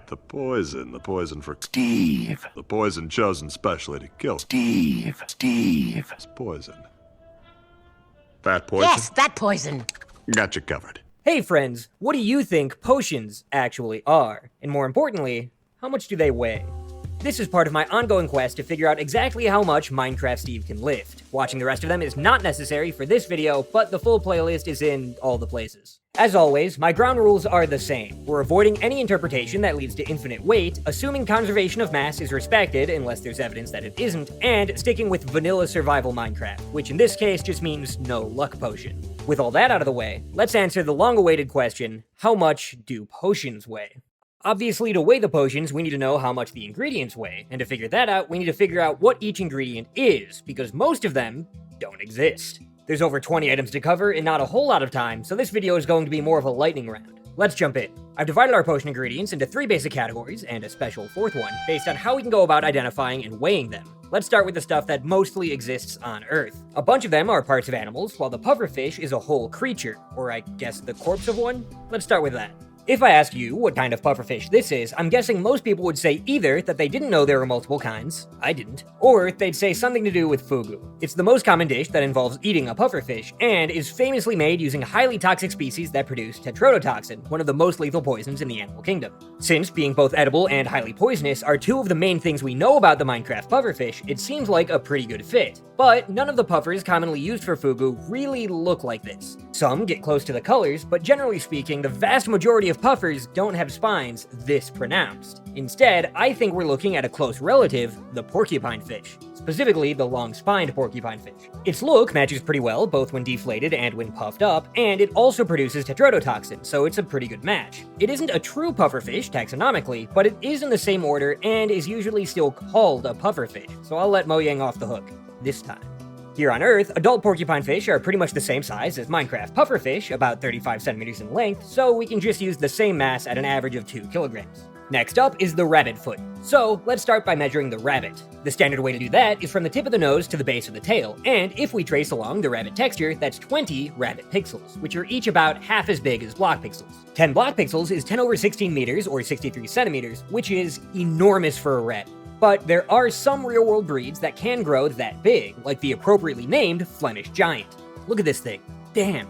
The poison for Steve. The poison chosen specially to kill Steve. It's poison. That poison? Yes, that poison. Got you covered. Hey friends, what do you think potions actually are? And more importantly, how much do they weigh? This is part of my ongoing quest to figure out exactly how much Minecraft Steve can lift. Watching the rest of them is not necessary for this video, but the full playlist is in all the places. As always, my ground rules are the same. We're avoiding any interpretation that leads to infinite weight, assuming conservation of mass is respected unless there's evidence that it isn't, and sticking with vanilla survival Minecraft, which in this case just means no luck potion. With all that out of the way, let's answer the long-awaited question, how much do potions weigh? Obviously, to weigh the potions, we need to know how much the ingredients weigh, and to figure that out, we need to figure out what each ingredient is, because most of them don't exist. There's over 20 items to cover and not a whole lot of time, so this video is going to be more of a lightning round. Let's jump in. I've divided our potion ingredients into 3 basic categories, and a special 4th one, based on how we can go about identifying and weighing them. Let's start with the stuff that mostly exists on Earth. A bunch of them are parts of animals, while the pufferfish is a whole creature, or I guess the corpse of one? Let's start with that. If I ask you what kind of pufferfish this is, I'm guessing most people would say either that they didn't know there were multiple kinds, I didn't, or they'd say something to do with fugu. It's the most common dish that involves eating a pufferfish, and is famously made using highly toxic species that produce tetrodotoxin, one of the most lethal poisons in the animal kingdom. Since being both edible and highly poisonous are 2 of the main things we know about the Minecraft pufferfish, it seems like a pretty good fit. But none of the puffers commonly used for fugu really look like this. Some get close to the colors, but generally speaking, the vast majority of puffers don't have spines this pronounced. Instead, I think we're looking at a close relative, the porcupine fish. Specifically, the long-spined porcupine fish. Its look matches pretty well, both when deflated and when puffed up, and it also produces tetrodotoxin, so it's a pretty good match. It isn't a true pufferfish, taxonomically, but it is in the same order and is usually still called a pufferfish, so I'll let Mojang off the hook. This time. Here on Earth, adult porcupine fish are pretty much the same size as Minecraft pufferfish, about 35 centimeters in length, so we can just use the same mass at an average of 2 kilograms. Next up is the rabbit foot. So, let's start by measuring the rabbit. The standard way to do that is from the tip of the nose to the base of the tail, and if we trace along the rabbit texture, that's 20 rabbit pixels, which are each about half as big as block pixels. 10 block pixels is 10 over 16 meters, or 63 centimeters, which is enormous for a rabbit. But there are some real-world breeds that can grow that big, like the appropriately named Flemish Giant. Look at this thing. Damn,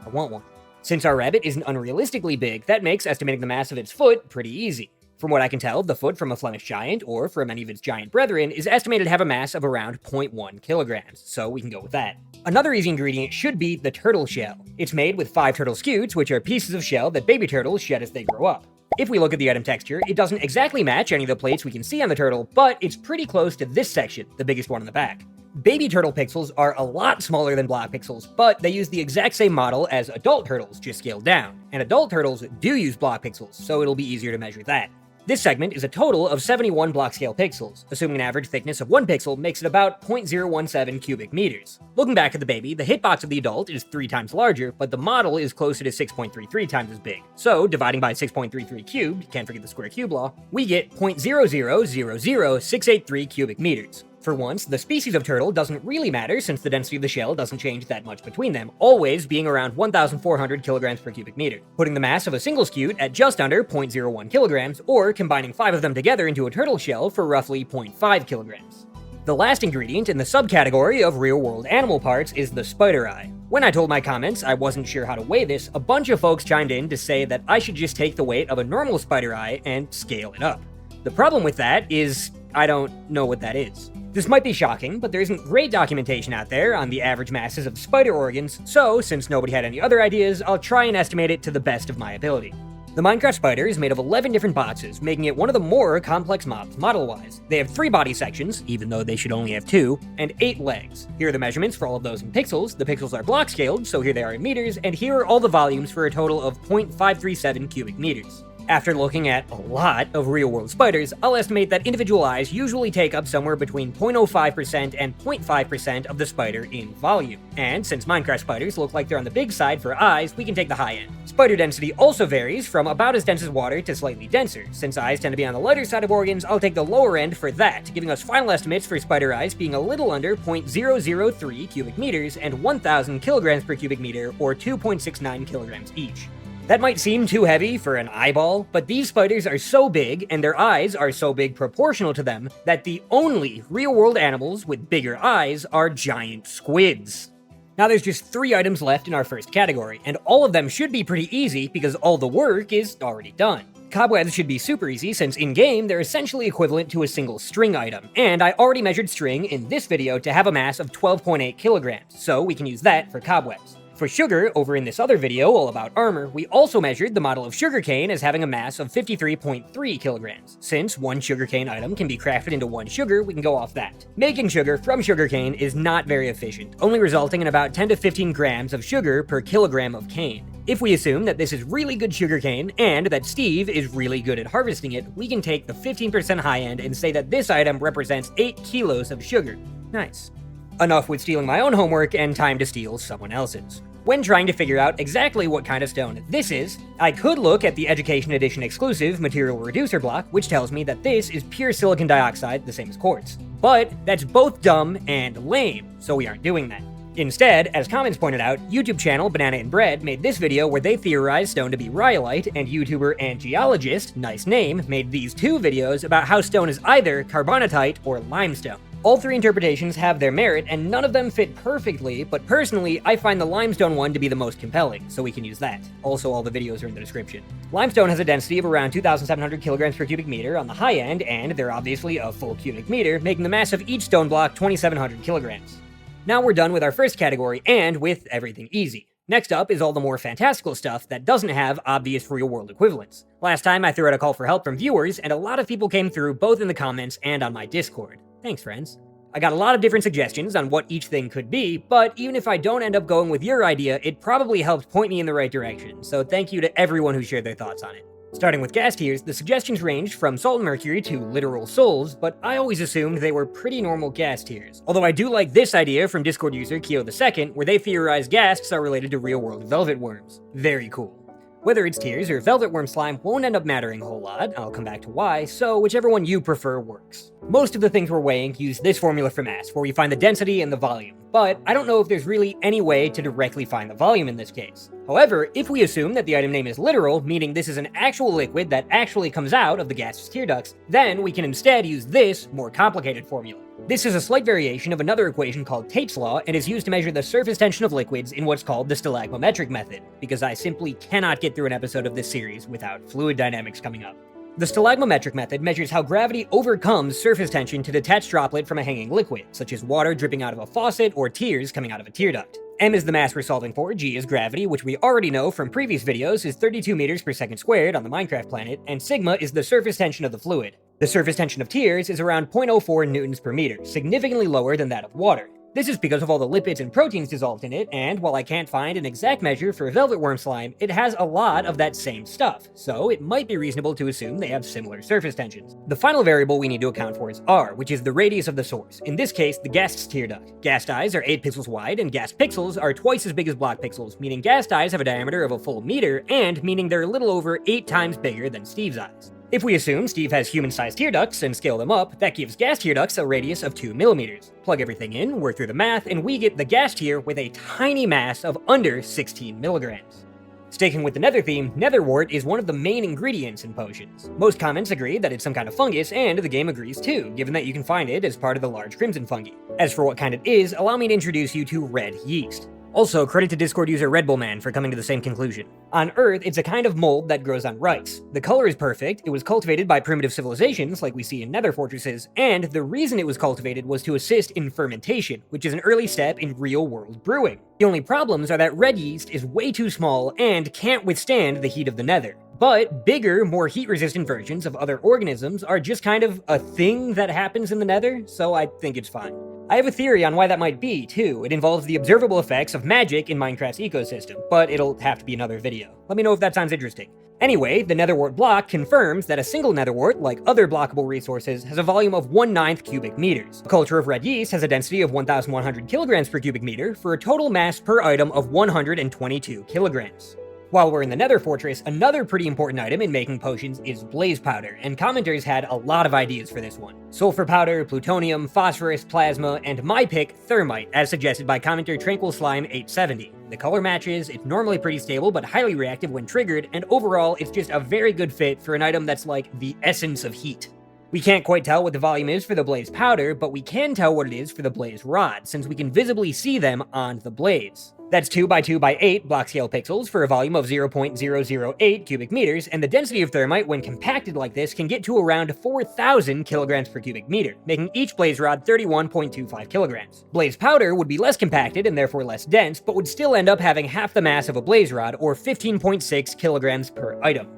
I want one. Since our rabbit isn't unrealistically big, that makes estimating the mass of its foot pretty easy. From what I can tell, the foot from a Flemish Giant, or from any of its giant brethren, is estimated to have a mass of around 0.1 kilograms, so we can go with that. Another easy ingredient should be the turtle shell. It's made with 5 turtle scutes, which are pieces of shell that baby turtles shed as they grow up. If we look at the item texture, it doesn't exactly match any of the plates we can see on the turtle, but it's pretty close to this section, the biggest one in the back. Baby turtle pixels are a lot smaller than block pixels, but they use the exact same model as adult turtles, just scaled down. And adult turtles do use block pixels, so it'll be easier to measure that. This segment is a total of 71 block scale pixels, assuming an average thickness of 1 pixel makes it about 0.017 cubic meters. Looking back at the baby, the hitbox of the adult is 3 times larger, but the model is closer to 6.33 times as big. So, dividing by 6.33 cubed, can't forget the square cube law, we get 0.0000683 cubic meters. For once, the species of turtle doesn't really matter since the density of the shell doesn't change that much between them, always being around 1,400 kilograms per cubic meter, putting the mass of a single scute at just under 0.01 kilograms, or combining 5 of them together into a turtle shell for roughly 0.5 kilograms. The last ingredient in the subcategory of real-world animal parts is the spider eye. When I told my comments I wasn't sure how to weigh this, a bunch of folks chimed in to say that I should just take the weight of a normal spider eye and scale it up. The problem with that is, I don't know what that is. This might be shocking, but there isn't great documentation out there on the average masses of spider organs, so since nobody had any other ideas, I'll try and estimate it to the best of my ability. The Minecraft spider is made of 11 different boxes, making it one of the more complex mobs model-wise. They have 3 body sections, even though they should only have 2, and 8 legs. Here are the measurements for all of those in pixels. The pixels are block scaled, so here they are in meters, and here are all the volumes for a total of 0.537 cubic meters. After looking at a lot of real-world spiders, I'll estimate that individual eyes usually take up somewhere between 0.05% and 0.5% of the spider in volume. And since Minecraft spiders look like they're on the big side for eyes, we can take the high end. Spider density also varies from about as dense as water to slightly denser. Since eyes tend to be on the lighter side of organs, I'll take the lower end for that, giving us final estimates for spider eyes being a little under 0.003 cubic meters and 1,000 kilograms per cubic meter, or 2.69 kilograms each. That might seem too heavy for an eyeball, but these spiders are so big, and their eyes are so big proportional to them, that the only real-world animals with bigger eyes are giant squids. Now there's just 3 items left in our first category, and all of them should be pretty easy because all the work is already done. Cobwebs should be super easy since in-game they're essentially equivalent to a single string item, and I already measured string in this video to have a mass of 12.8 kilograms, so we can use that for cobwebs. For sugar, over in this other video all about armor, we also measured the model of sugarcane as having a mass of 53.3 kilograms. Since one sugarcane item can be crafted into 1 sugar, we can go off that. Making sugar from sugarcane is not very efficient, only resulting in about 10 to 15 grams of sugar per kilogram of cane. If we assume that this is really good sugarcane, and that Steve is really good at harvesting it, we can take the 15% high end and say that this item represents 8 kilos of sugar. Nice. Enough with stealing my own homework and time to steal someone else's. When trying to figure out exactly what kind of stone this is, I could look at the Education Edition exclusive material reducer block, which tells me that this is pure silicon dioxide, the same as quartz. But that's both dumb and lame, so we aren't doing that. Instead, as Commons pointed out, YouTube channel Banana and Bread made this video where they theorized stone to be rhyolite, and YouTuber and geologist, nice name, made these 2 videos about how stone is either carbonatite or limestone. All 3 interpretations have their merit, and none of them fit perfectly, but personally, I find the limestone one to be the most compelling, so we can use that. Also, all the videos are in the description. Limestone has a density of around 2,700 kilograms per cubic meter on the high end, and they're obviously a full cubic meter, making the mass of each stone block 2,700 kilograms. Now we're done with our first category, and with everything easy. Next up is all the more fantastical stuff that doesn't have obvious real-world equivalents. Last time I threw out a call for help from viewers, and a lot of people came through both in the comments and on my Discord. Thanks, friends. I got a lot of different suggestions on what each thing could be, but even if I don't end up going with your idea, it probably helped point me in the right direction, so thank you to everyone who shared their thoughts on it. Starting with ghast tears, the suggestions ranged from salt and mercury to literal souls, but I always assumed they were pretty normal ghast tears. Although I do like this idea from Discord user Kyo2, where they theorize ghasts are related to real-world velvet worms. Very cool. Whether it's tears or velvet worm slime won't end up mattering a whole lot, I'll come back to why, so whichever one you prefer works. Most of the things we're weighing use this formula for mass, where we find the density and the volume, but I don't know if there's really any way to directly find the volume in this case. However, if we assume that the item name is literal, meaning this is an actual liquid that actually comes out of the gaseous tear ducts, then we can instead use this more complicated formula. This is a slight variation of another equation called Tate's law and is used to measure the surface tension of liquids in what's called the stalagmometric method, because I simply cannot get through an episode of this series without fluid dynamics coming up. The stalagmometric method measures how gravity overcomes surface tension to detach droplet from a hanging liquid, such as water dripping out of a faucet or tears coming out of a tear duct. M is the mass we're solving for, G is gravity, which we already know from previous videos is 32 meters per second squared on the Minecraft planet, and sigma is the surface tension of the fluid. The surface tension of tears is around 0.04 newtons per meter, significantly lower than that of water. This is because of all the lipids and proteins dissolved in it, and while I can't find an exact measure for velvet worm slime, it has a lot of that same stuff, so it might be reasonable to assume they have similar surface tensions. The final variable we need to account for is R, which is the radius of the source, in this case the ghast's tear duct. Ghast eyes are 8 pixels wide, and ghast pixels are twice as big as block pixels, meaning ghast eyes have a diameter of a full meter, and meaning they're a little over 8 times bigger than Steve's eyes. If we assume Steve has human-sized tear ducts and scale them up, that gives ghast tear ducts a radius of 2 millimeters. Plug everything in, work through the math, and we get the ghast tear with a tiny mass of under 16 milligrams. Sticking with the nether theme, Nether Wart is one of the main ingredients in potions. Most comments agree that it's some kind of fungus, and the game agrees too, given that you can find it as part of the large crimson fungi. As for what kind it is, allow me to introduce you to red yeast. Also, credit to Discord user Red Bull Man for coming to the same conclusion. On Earth, it's a kind of mold that grows on rice. The color is perfect, it was cultivated by primitive civilizations like we see in nether fortresses, and the reason it was cultivated was to assist in fermentation, which is an early step in real-world brewing. The only problems are that red yeast is way too small and can't withstand the heat of the nether. But bigger, more heat-resistant versions of other organisms are just kind of a thing that happens in the nether, so I think it's fine. I have a theory on why that might be, too. It involves the observable effects of magic in Minecraft's ecosystem, but it'll have to be another video. Let me know if that sounds interesting. Anyway, the Nether Wart block confirms that a single Nether Wart, like other blockable resources, has a volume of 1/9 cubic meters. A culture of red yeast has a density of 1,100 kilograms per cubic meter, for a total mass per item of 122 kilograms. While we're in the Nether Fortress, another pretty important item in making potions is blaze powder, and commenters had a lot of ideas for this one. Sulfur powder, plutonium, phosphorus, plasma, and my pick, thermite, as suggested by commenter Tranquil Slime 870. The color matches, it's normally pretty stable but highly reactive when triggered, and overall it's just a very good fit for an item that's like the essence of heat. We can't quite tell what the volume is for the blaze powder, but we can tell what it is for the blaze rod, since we can visibly see them on the blaze. That's 2 by 2 by 8 block scale pixels for a volume of 0.008 cubic meters, and the density of thermite when compacted like this can get to around 4,000 kilograms per cubic meter, making each blaze rod 31.25 kilograms. Blaze powder would be less compacted and therefore less dense, but would still end up having half the mass of a blaze rod, or 15.6 kilograms per item.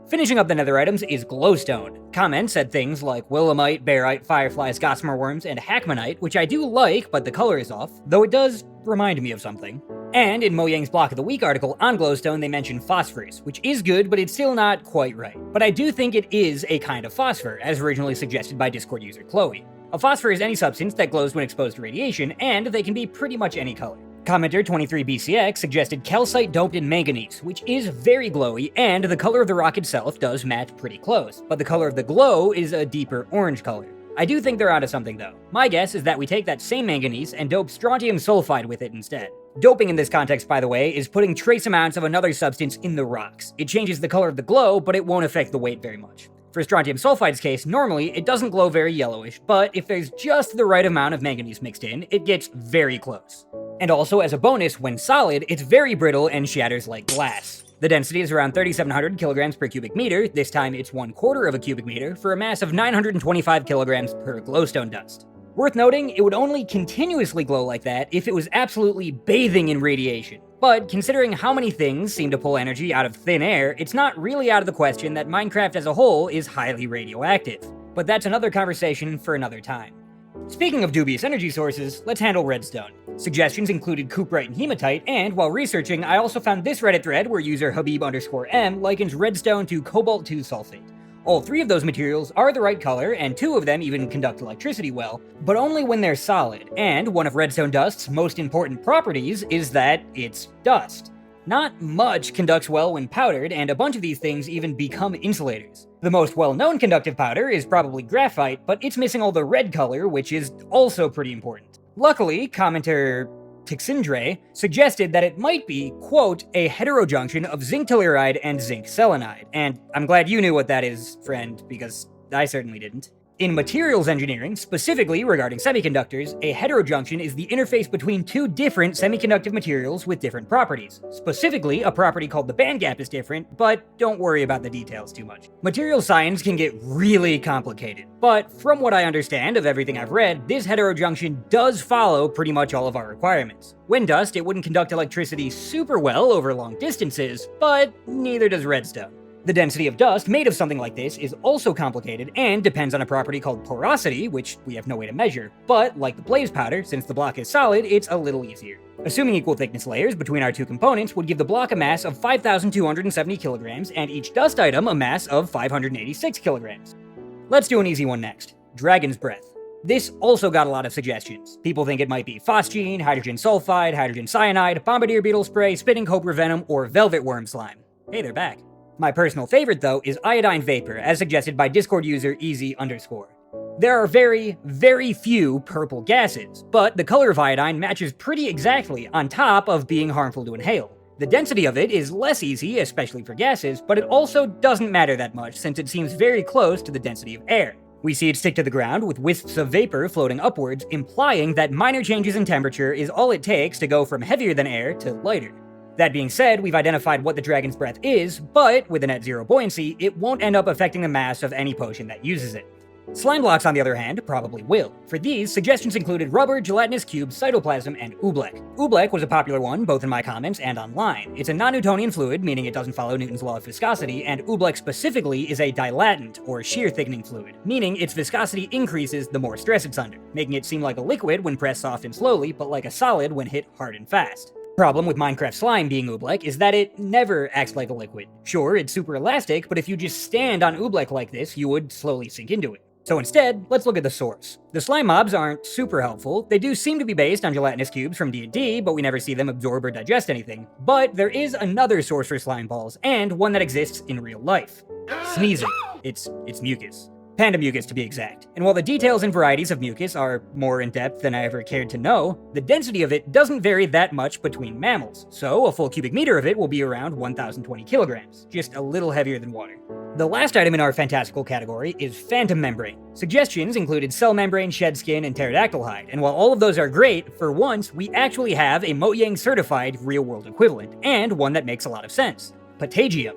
Finishing up the nether items is glowstone. Comments said things like willemite, barite, fireflies, gossamer worms, and hackmanite, which I do like, but the color is off, though it does remind me of something. And in Mojang's Block of the Week article on glowstone, they mention phosphorus, which is good, but it's still not quite right. But I do think it is a kind of phosphor, as originally suggested by Discord user Chloe. A phosphor is any substance that glows when exposed to radiation, and they can be pretty much any color. Commenter 23BCX suggested calcite doped in manganese, which is very glowy, and the color of the rock itself does match pretty close, but the color of the glow is a deeper orange color. I do think they're onto something though. My guess is that we take that same manganese and dope strontium sulfide with it instead. Doping in this context, by the way, is putting trace amounts of another substance in the rocks. It changes the color of the glow, but it won't affect the weight very much. For strontium sulfide's case, normally it doesn't glow very yellowish, but if there's just the right amount of manganese mixed in, it gets very close. And also, as a bonus, when solid, it's very brittle and shatters like glass. The density is around 3,700 kilograms per cubic meter, this time it's 1/4 of a cubic meter, for a mass of 925 kilograms per glowstone dust. Worth noting, it would only continuously glow like that if it was absolutely bathing in radiation. But considering how many things seem to pull energy out of thin air, it's not really out of the question that Minecraft as a whole is highly radioactive. But that's another conversation for another time. Speaking of dubious energy sources, let's handle redstone. Suggestions included cuprite and hematite, and while researching, I also found this Reddit thread where user Habib_M likens redstone to cobalt-2 sulfate. All three of those materials are the right color, and two of them even conduct electricity well, but only when they're solid, and one of redstone dust's most important properties is that it's dust. Not much conducts well when powdered, and a bunch of these things even become insulators. The most well-known conductive powder is probably graphite, but it's missing all the red color, which is also pretty important. Luckily, commenter Tixindre suggested that it might be, quote, a heterojunction of zinc telluride and zinc selenide, and I'm glad you knew what that is, friend, because I certainly didn't. In materials engineering, specifically regarding semiconductors, a heterojunction is the interface between two different semiconductive materials with different properties. Specifically, a property called the band gap is different, but don't worry about the details too much. Material science can get really complicated, but from what I understand of everything I've read, this heterojunction does follow pretty much all of our requirements. Wind dust, it wouldn't conduct electricity super well over long distances, but neither does redstone. The density of dust made of something like this is also complicated and depends on a property called porosity, which we have no way to measure, but like the blaze powder, since the block is solid, it's a little easier. Assuming equal thickness layers between our two components would give the block a mass of 5,270 kilograms and each dust item a mass of 586 kilograms. Let's do an easy one next. Dragon's breath. This also got a lot of suggestions. People think it might be phosgene, hydrogen sulfide, hydrogen cyanide, bombardier beetle spray, spitting cobra venom, or velvet worm slime. Hey, they're back. My personal favorite, though, is iodine vapor, as suggested by Discord user easy_. There are very, very few purple gases, but the color of iodine matches pretty exactly on top of being harmful to inhale. The density of it is less easy, especially for gases, but it also doesn't matter that much since it seems very close to the density of air. We see it stick to the ground with wisps of vapor floating upwards, implying that minor changes in temperature is all it takes to go from heavier than air to lighter. That being said, we've identified what the dragon's breath is, but with a net zero buoyancy, it won't end up affecting the mass of any potion that uses it. Slime blocks, on the other hand, probably will. For these, suggestions included rubber, gelatinous cubes, cytoplasm, and oobleck. Oobleck was a popular one, both in my comments and online. It's a non-Newtonian fluid, meaning it doesn't follow Newton's law of viscosity, and oobleck specifically is a dilatant, or shear thickening fluid, meaning its viscosity increases the more stress it's under, making it seem like a liquid when pressed soft and slowly, but like a solid when hit hard and fast. Problem with Minecraft slime being oobleck is that it never acts like a liquid. Sure, it's super elastic, but if you just stand on oobleck like this, you would slowly sink into it. So instead, let's look at the source. The slime mobs aren't super helpful. They do seem to be based on gelatinous cubes from D&D, but we never see them absorb or digest anything. But there is another source for slime balls, and one that exists in real life. Sneezing. It's mucus. Panda mucus, to be exact. And while the details and varieties of mucus are more in-depth than I ever cared to know, the density of it doesn't vary that much between mammals, so a full cubic meter of it will be around 1,020 kilograms, just a little heavier than water. The last item in our fantastical category is phantom membrane. Suggestions included cell membrane, shed skin, and pterodactyl hide, and while all of those are great, for once, we actually have a Mojang certified real-world equivalent, and one that makes a lot of sense. Patagium.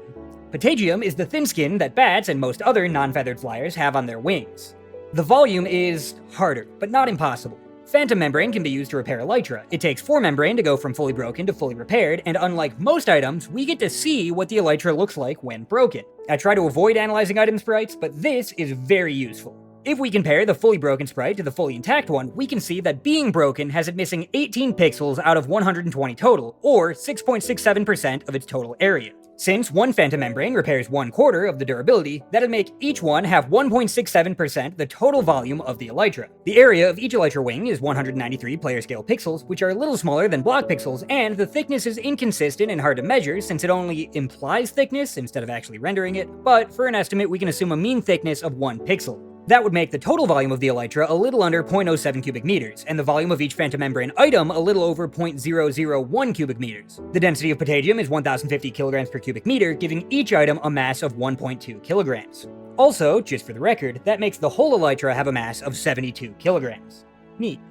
Patagium is the thin skin that bats and most other non-feathered flyers have on their wings. The volume is harder, but not impossible. Phantom membrane can be used to repair elytra. It takes 4 membrane to go from fully broken to fully repaired, and unlike most items, we get to see what the elytra looks like when broken. I try to avoid analyzing item sprites, but this is very useful. If we compare the fully broken sprite to the fully intact one, we can see that being broken has it missing 18 pixels out of 120 total, or 6.67% of its total area. Since one phantom membrane repairs 1/4 of the durability, that'd make each one have 1.67% the total volume of the elytra. The area of each elytra wing is 193 player scale pixels, which are a little smaller than block pixels, and the thickness is inconsistent and hard to measure since it only implies thickness instead of actually rendering it, but for an estimate we can assume a mean thickness of 1 pixel. That would make the total volume of the elytra a little under 0.07 cubic meters, and the volume of each phantom membrane item a little over 0.001 cubic meters. The density of patagium is 1,050 kilograms per cubic meter, giving each item a mass of 1.2 kilograms. Also, just for the record, that makes the whole elytra have a mass of 72 kilograms. Neat.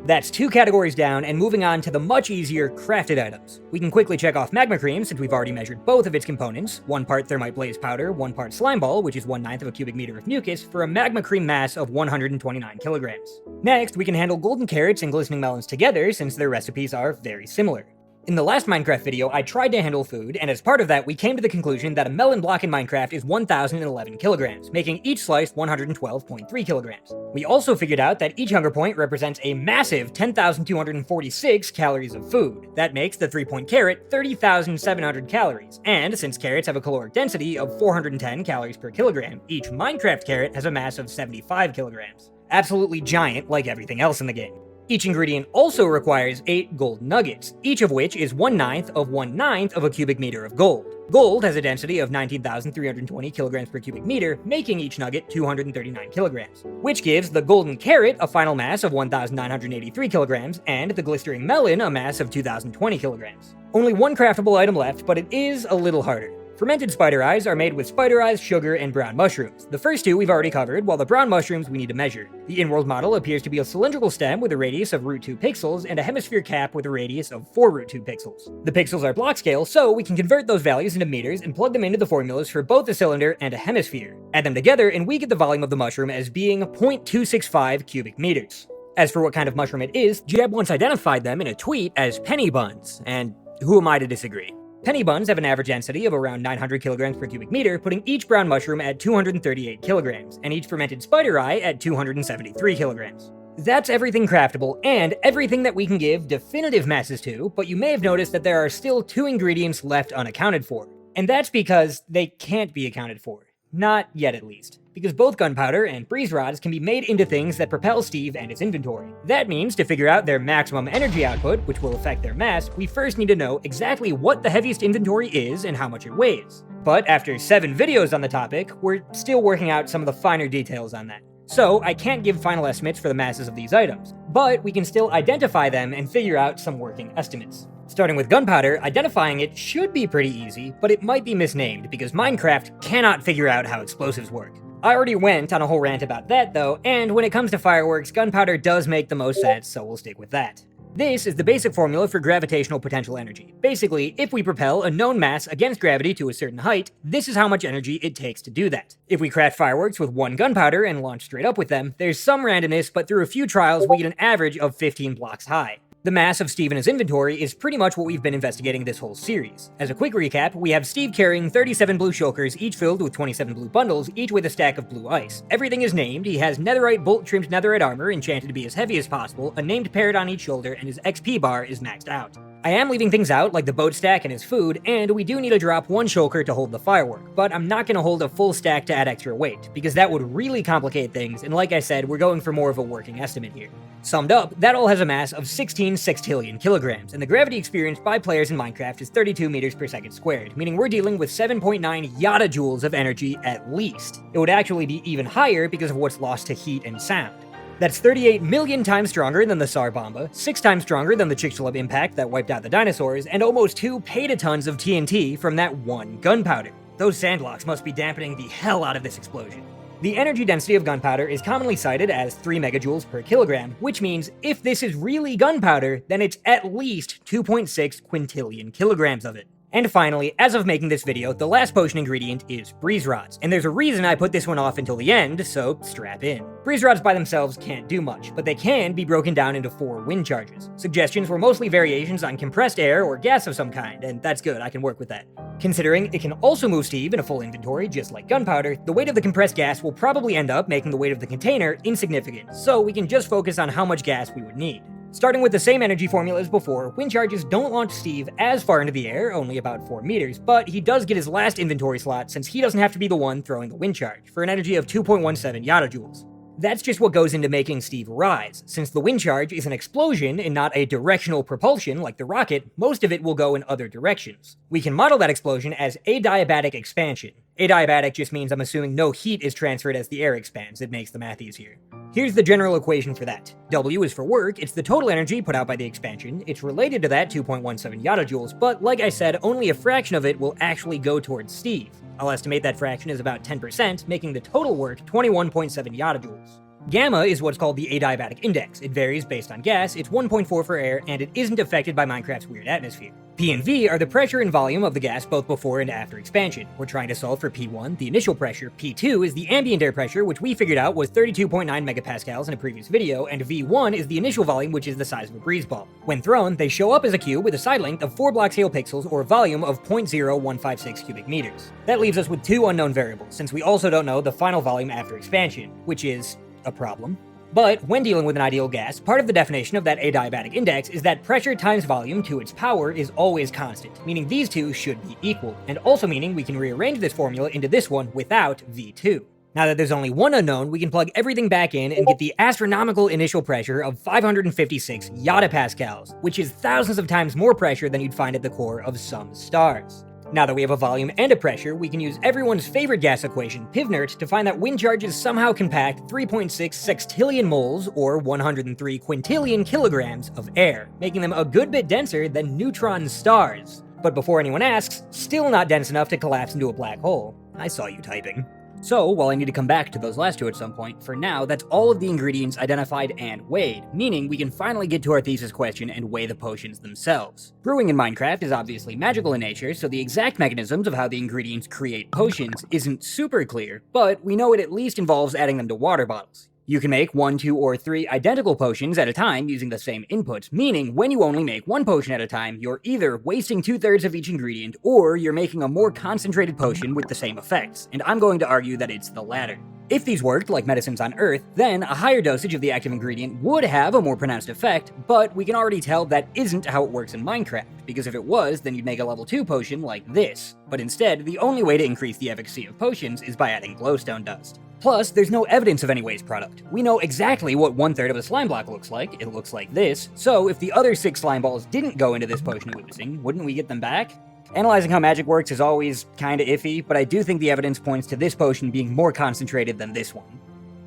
That's 2 categories down, and moving on to the much easier crafted items. We can quickly check off Magma Cream since we've already measured both of its components, 1 part Thermite Blaze Powder, 1 part Slime Ball, which is 1/9 of a cubic meter of mucus, for a Magma Cream mass of 129 kilograms. Next, we can handle golden carrots and glistening melons together since their recipes are very similar. In the last Minecraft video, I tried to handle food, and as part of that, we came to the conclusion that a melon block in Minecraft is 1,011 kilograms, making each slice 112.3 kilograms. We also figured out that each hunger point represents a massive 10,246 calories of food. That makes the 3-point carrot 30,700 calories, and since carrots have a caloric density of 410 calories per kilogram, each Minecraft carrot has a mass of 75 kilograms. Absolutely giant, like everything else in the game. Each ingredient also requires 8 gold nuggets, each of which is 1/9 of 1/9 of a cubic meter of gold. Gold has a density of 19,320 kilograms per cubic meter, making each nugget 239 kilograms, which gives the golden carrot a final mass of 1,983 kilograms, and the glistering melon a mass of 2,020 kilograms. Only one craftable item left, but it is a little harder. Fermented spider eyes are made with spider eyes, sugar, and brown mushrooms. The first two we've already covered, while the brown mushrooms we need to measure. The in-world model appears to be a cylindrical stem with a radius of √2 pixels and a hemisphere cap with a radius of 4 √2 pixels. The pixels are block scale, so we can convert those values into meters and plug them into the formulas for both a cylinder and a hemisphere. Add them together and we get the volume of the mushroom as being 0.265 cubic meters. As for what kind of mushroom it is, Jeb once identified them in a tweet as penny buns, and who am I to disagree? Penny buns have an average density of around 900 kilograms per cubic meter, putting each brown mushroom at 238 kilograms, and each fermented spider eye at 273 kilograms. That's everything craftable, and everything that we can give definitive masses to, but you may have noticed that there are still 2 ingredients left unaccounted for. And that's because they can't be accounted for. Not yet, at least. Because both gunpowder and breeze rods can be made into things that propel Steve and his inventory. That means to figure out their maximum energy output, which will affect their mass, we first need to know exactly what the heaviest inventory is and how much it weighs. But after 7 videos on the topic, we're still working out some of the finer details on that. So I can't give final estimates for the masses of these items, but we can still identify them and figure out some working estimates. Starting with gunpowder, identifying it should be pretty easy, but it might be misnamed because Minecraft cannot figure out how explosives work. I already went on a whole rant about that though, and when it comes to fireworks, gunpowder does make the most sense, so we'll stick with that. This is the basic formula for gravitational potential energy. Basically, if we propel a known mass against gravity to a certain height, this is how much energy it takes to do that. If we craft fireworks with 1 gunpowder and launch straight up with them, there's some randomness, but through a few trials we get an average of 15 blocks high. The mass of Steve and his inventory is pretty much what we've been investigating this whole series. As a quick recap, we have Steve carrying 37 blue shulkers, each filled with 27 blue bundles, each with a stack of blue ice. Everything is named, he has netherite bolt-trimmed netherite armor enchanted to be as heavy as possible, a named parrot on each shoulder, and his XP bar is maxed out. I am leaving things out like the boat stack and his food, and we do need to drop one shulker to hold the firework, but I'm not going to hold a full stack to add extra weight, because that would really complicate things, and like I said, we're going for more of a working estimate here. Summed up, that all has a mass of 16 sextillion kilograms, and the gravity experienced by players in Minecraft is 32 meters per second squared, meaning we're dealing with 7.9 yotta-joules of energy at least. It would actually be even higher because of what's lost to heat and sound. That's 38 million times stronger than the Tsar Bomba, 6 times stronger than the Chicxulub impact that wiped out the dinosaurs, and almost 2 petatons of TNT from that one gunpowder. Those sandblocks must be dampening the hell out of this explosion. The energy density of gunpowder is commonly cited as 3 megajoules per kilogram, which means if this is really gunpowder, then it's at least 2.6 quintillion kilograms of it. And finally, as of making this video, the last potion ingredient is breeze rods, and there's a reason I put this one off until the end, so strap in. Breeze rods by themselves can't do much, but they can be broken down into 4 wind charges. Suggestions were mostly variations on compressed air or gas of some kind, and that's good, I can work with that. Considering it can also move Steve in a full inventory, just like gunpowder, the weight of the compressed gas will probably end up making the weight of the container insignificant, so we can just focus on how much gas we would need. Starting with the same energy formula as before, wind charges don't launch Steve as far into the air, only about 4 meters, but he does get his last inventory slot since he doesn't have to be the one throwing the wind charge, for an energy of 2.17 yotta-joules. That's just what goes into making Steve rise. Since the wind charge is an explosion and not a directional propulsion like the rocket, most of it will go in other directions. We can model that explosion as adiabatic expansion. Adiabatic just means I'm assuming no heat is transferred as the air expands. It makes the math easier. Here's the general equation for that. W is for work, it's the total energy put out by the expansion, it's related to that 2.17 yotta-joules, but like I said, only a fraction of it will actually go towards Steve. I'll estimate that fraction as about 10%, making the total work 21.7 yotta-joules. Gamma is what's called the adiabatic index. It varies based on gas, it's 1.4 for air, and it isn't affected by Minecraft's weird atmosphere. P and V are the pressure and volume of the gas both before and after expansion. We're trying to solve for P1, the initial pressure. P2 is the ambient air pressure, which we figured out was 32.9 megapascals in a previous video, and V1 is the initial volume, which is the size of a breeze ball. When thrown, they show up as a cube with a side length of 4 block scale pixels or volume of 0.0156 cubic meters. That leaves us with 2 unknown variables, since we also don't know the final volume after expansion, which is a problem. But when dealing with an ideal gas, part of the definition of that adiabatic index is that pressure times volume to its power is always constant, meaning these two should be equal, and also meaning we can rearrange this formula into this one without V2. Now that there's only one unknown, we can plug everything back in and get the astronomical initial pressure of 556 yottapascals, which is thousands of times more pressure than you'd find at the core of some stars. Now that we have a volume and a pressure, we can use everyone's favorite gas equation, PivNert, to find that wind charges somehow can pack 3.6 sextillion moles, or 103 quintillion kilograms, of air, making them a good bit denser than neutron stars. But before anyone asks, still not dense enough to collapse into a black hole. I saw you typing. So, while I need to come back to those last two at some point, for now, that's all of the ingredients identified and weighed, meaning we can finally get to our thesis question and weigh the potions themselves. Brewing in Minecraft is obviously magical in nature, so the exact mechanisms of how the ingredients create potions isn't super clear, but we know it at least involves adding them to water bottles. You can make 1, 2, or 3 identical potions at a time using the same inputs, meaning when you only make one potion at a time, you're either wasting 2/3 of each ingredient, or you're making a more concentrated potion with the same effects, and I'm going to argue that it's the latter. If these worked like medicines on Earth, then a higher dosage of the active ingredient would have a more pronounced effect, but we can already tell that isn't how it works in Minecraft, because if it was, then you'd make a level 2 potion like this. But instead, the only way to increase the efficacy of potions is by adding Glowstone Dust. Plus, there's no evidence of any waste product. We know exactly what 1/3 of a slime block looks like. It looks like this. So if the other 6 slime balls didn't go into this potion of oozing, wouldn't we get them back? Analyzing how magic works is always kinda iffy, but I do think the evidence points to this potion being more concentrated than this one.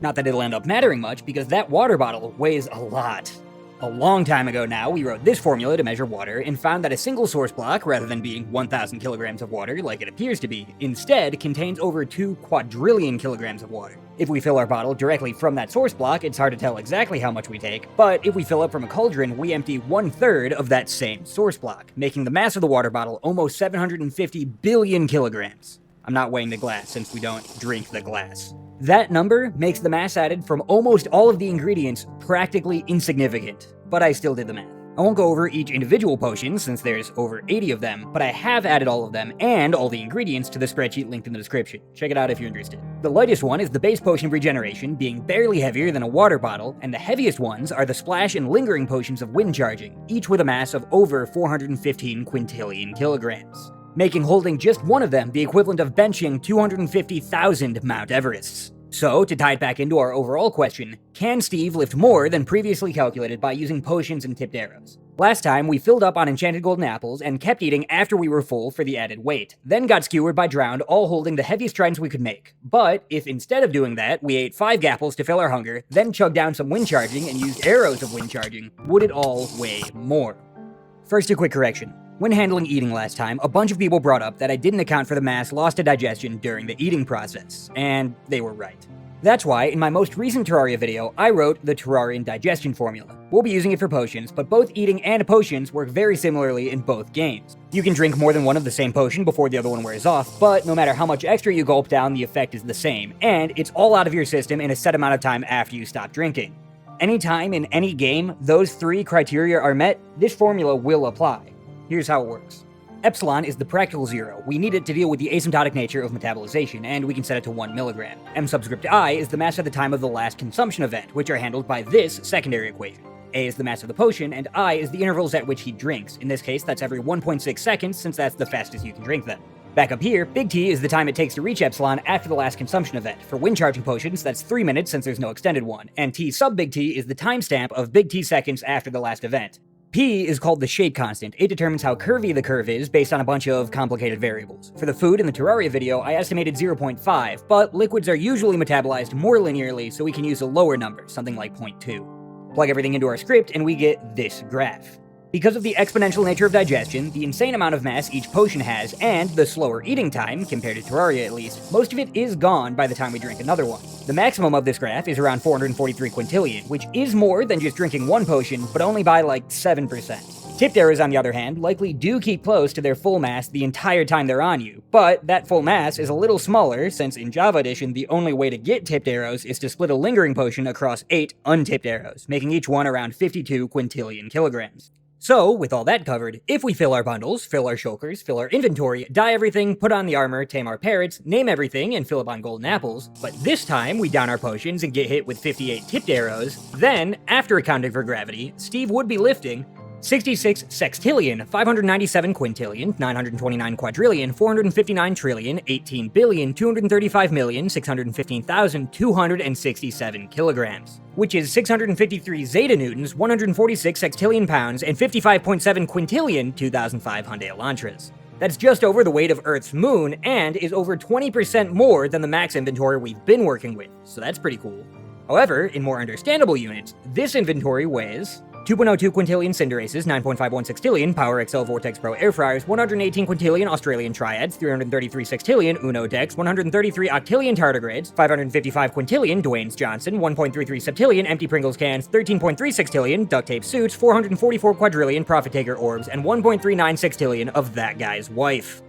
Not that it'll end up mattering much, because that water bottle weighs a lot. A long time ago now, we wrote this formula to measure water and found that a single source block, rather than being 1,000 kilograms of water like it appears to be, instead contains over 2 quadrillion kilograms of water. If we fill our bottle directly from that source block, it's hard to tell exactly how much we take, but if we fill up from a cauldron, we empty 1/3 of that same source block, making the mass of the water bottle almost 750 billion kilograms. I'm not weighing the glass since we don't drink the glass. That number makes the mass added from almost all of the ingredients practically insignificant, but I still did the math. I won't go over each individual potion since there's over 80 of them, but I have added all of them and all the ingredients to the spreadsheet linked in the description. Check it out if you're interested. The lightest one is the base potion of regeneration, being barely heavier than a water bottle, and the heaviest ones are the splash and lingering potions of wind charging, each with a mass of over 415 quintillion kilograms, making holding just one of them the equivalent of benching 250,000 Mount Everests. So, to tie it back into our overall question, can Steve lift more than previously calculated by using potions and tipped arrows? Last time, we filled up on enchanted golden apples and kept eating after we were full for the added weight, then got skewered by Drowned, all holding the heaviest tridents we could make. But, if instead of doing that, we ate 5 gapples to fill our hunger, then chugged down some wind charging and used arrows of wind charging, would it all weigh more? First, a quick correction. When handling eating last time, a bunch of people brought up that I didn't account for the mass lost to digestion during the eating process, and they were right. That's why, in my most recent Terraria video, I wrote the Terrarian digestion formula. We'll be using it for potions, but both eating and potions work very similarly in both games. You can drink more than one of the same potion before the other one wears off, but no matter how much extra you gulp down, the effect is the same, and it's all out of your system in a set amount of time after you stop drinking. Anytime in any game those 3 criteria are met, this formula will apply. Here's how it works. Epsilon is the practical zero. We need it to deal with the asymptotic nature of metabolization, and we can set it to 1 milligram. M subscript I is the mass at the time of the last consumption event, which are handled by this secondary equation. A is the mass of the potion, and I is the intervals at which he drinks. In this case, that's every 1.6 seconds, since that's the fastest you can drink them. Back up here, big T is the time it takes to reach Epsilon after the last consumption event. For wind charging potions, that's 3 minutes since there's no extended one, and T sub big T is the timestamp of big T seconds after the last event. P is called the shape constant. It determines how curvy the curve is based on a bunch of complicated variables. For the food in the Terraria video, I estimated 0.5, but liquids are usually metabolized more linearly, so we can use a lower number, something like 0.2. Plug everything into our script, and we get this graph. Because of the exponential nature of digestion, the insane amount of mass each potion has, and the slower eating time, compared to Terraria at least, most of it is gone by the time we drink another one. The maximum of this graph is around 443 quintillion, which is more than just drinking one potion, but only by like 7%. Tipped arrows, on the other hand, likely do keep close to their full mass the entire time they're on you, but that full mass is a little smaller since in Java Edition the only way to get tipped arrows is to split a lingering potion across 8 untipped arrows, making each one around 52 quintillion kilograms. So, with all that covered, if we fill our bundles, fill our shulkers, fill our inventory, dye everything, put on the armor, tame our parrots, name everything, and fill up on golden apples, but this time we down our potions and get hit with 58 tipped arrows, then, after accounting for gravity, Steve would be lifting 66 sextillion, 597 quintillion, 929 quadrillion, 459 trillion, 18 billion, 235 million, 615,267 kilograms, which is 653 zeta newtons, 146 sextillion pounds, and 55.7 quintillion, 2,500 elantras. That's just over the weight of Earth's moon, and is over 20% more than the max inventory we've been working with, so that's pretty cool. However, in more understandable units, this inventory weighs 2.02 quintillion Cinderaces, 9.51 sextillion Power XL Vortex Pro Air Fryers, 118 quintillion Australian Triads, 333 sextillion Uno Decks, 133 octillion Tardigrades, 555 quintillion Dwayne's Johnson, 1.33 septillion Empty Pringles Cans, 13.3 sextillion Duct Tape Suits, 444 quadrillion Profit Taker Orbs, and 1.39 sextillion of That Guy's Wife.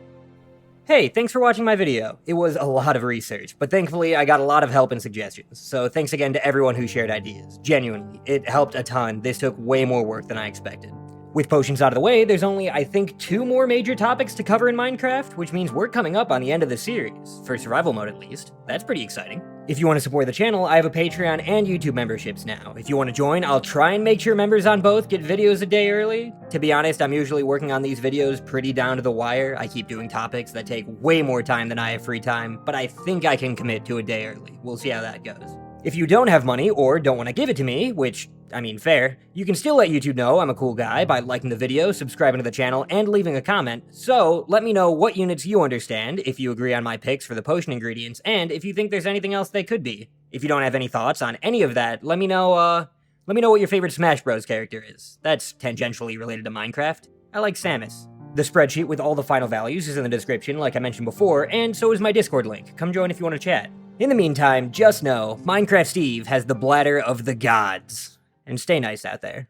Hey, thanks for watching my video. It was a lot of research, but thankfully I got a lot of help and suggestions, so thanks again to everyone who shared ideas. Genuinely, it helped a ton. This took way more work than I expected. With potions out of the way, there's only, I think, 2 more major topics to cover in Minecraft, which means we're coming up on the end of the series, for survival mode at least. That's pretty exciting. If you want to support the channel, I have a Patreon and YouTube memberships now. If you want to join, I'll try and make sure members on both get videos a day early. To be honest, I'm usually working on these videos pretty down to the wire. I keep doing topics that take way more time than I have free time, but I think I can commit to a day early. We'll see how that goes. If you don't have money or don't want to give it to me, which, I mean, fair, you can still let YouTube know I'm a cool guy by liking the video, subscribing to the channel, and leaving a comment. So, let me know what units you understand, if you agree on my picks for the potion ingredients, and if you think there's anything else they could be. If you don't have any thoughts on any of that, let me know what your favorite Smash Bros. Character is. That's tangentially related to Minecraft. I like Samus. The spreadsheet with all the final values is in the description, like I mentioned before, and so is my Discord link. Come join if you want to chat. In the meantime, just know, Minecraft Steve has the bladder of the gods. And stay nice out there.